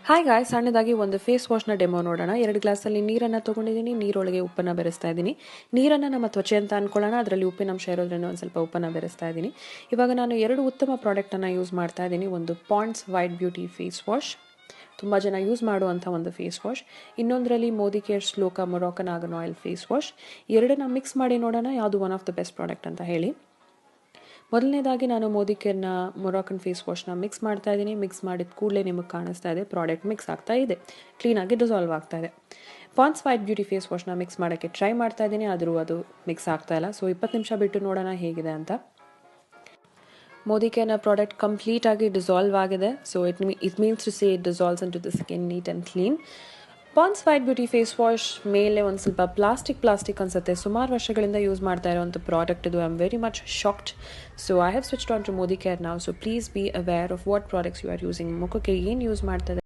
Hi guys, ಸಣ್ಣದಾಗಿ ಒಂದು face ವಾಶ್ನ demo ನೋಡೋಣ. 2 ಗ್ಲಾಸಲ್ಲಿ ನೀರನ್ನು ತೊಗೊಂಡಿದ್ದೀನಿ. ನೀರೊಳಗೆ ಉಪ್ಪನ್ನು ಬೆರೆಸ್ತಾ ಇದ್ದೀನಿ. ನೀರನ್ನು ನಮ್ಮ ತ್ವಚೆ ಅಂತ ಅಂದ್ಕೊಳ್ಳೋಣ. ಅದರಲ್ಲಿ ಉಪ್ಪಿನಂಶ ಇರೋದ್ರಿಂದ ಒಂದು ಸ್ವಲ್ಪ ಉಪ್ಪನ್ನು ಬೆರೆಸ್ತಾ ಇದ್ದೀನಿ. ಇವಾಗ ನಾನು 2 ಉತ್ತಮ ಪ್ರಾಡಕ್ಟನ್ನು ಯೂಸ್ ಮಾಡ್ತಾ ಇದ್ದೀನಿ. ಒಂದು Pond's white beauty face wash, ತುಂಬ ಜನ ಯೂಸ್ ಮಾಡುವಂಥ ಒಂದು ಫೇಸ್ ವಾಶ್. ಇನ್ನೊಂದರಲ್ಲಿ ಮೋದಿ ಕೇರ್ ಸ್ಲೋಕಾ Moroccan argan oil face wash. ಎರಡನ್ನ ಮಿಕ್ಸ್ ಮಾಡಿ ನೋಡೋಣ ಯಾವುದು one of the best product ಅಂತ ಹೇಳಿ. ಮೊದಲನೇದಾಗಿ ನಾನು ಮೋದಿ ಕೇರ್ನ ಮೊರಾಕನ್ ಫೇಸ್ ವಾಶ್ನ ಮಿಕ್ಸ್ ಮಾಡ್ತಾ ಇದ್ದೀನಿ. ಮಿಕ್ಸ್ ಮಾಡಿದ ಕೂಡಲೇ ನಿಮಗೆ ಕಾಣಿಸ್ತಾ ಇದೆ ಪ್ರಾಡಕ್ಟ್ ಮಿಕ್ಸ್ ಆಗ್ತಾ ಇದೆ, ಕ್ಲೀನಾಗಿ ಡಿಸಾಲ್ವ್ ಆಗ್ತಾ ಇದೆ. ಪಾಂಡ್ಸ್ ವೈಟ್ ಬ್ಯೂಟಿ ಫೇಸ್ ವಾಶ್ನ ಮಿಕ್ಸ್ ಮಾಡೋಕ್ಕೆ ಟ್ರೈ ಮಾಡ್ತಾ ಇದ್ದೀನಿ, ಆದರೂ ಅದು ಮಿಕ್ಸ್ ಆಗ್ತಾ ಇಲ್ಲ. ಸೊ 20 ನಿಮಿಷ ಬಿಟ್ಟು ನೋಡೋಣ ಹೇಗಿದೆ ಅಂತ. ಮೋದಿ ಕೇರ್ನ ಪ್ರಾಡಕ್ಟ್ ಕಂಪ್ಲೀಟ್ ಆಗಿ ಡಿಸಾಲ್ವ್ ಆಗಿದೆ. So it means to say it dissolves into the skin neat and clean. Pond's white beauty face wash ಮೇಲೆ ಒಂದು ಸ್ವಲ್ಪ ಪ್ಲಾಸ್ಟಿಕ್ ಅನ್ಸುತ್ತೆ. ಸುಮಾರು ವರ್ಷಗಳಿಂದ ಯೂಸ್ ಮಾಡ್ತಾ ಇರೋವಂಥ ಪ್ರಾಡಕ್ಟ್ ಇದು. I am very much shocked. So I have switched on to Modicare ನಾವು. So please be aware of what products you are using. ಮುಖಕ್ಕೆ ಏನು ಯೂಸ್ ಮಾಡ್ತಾ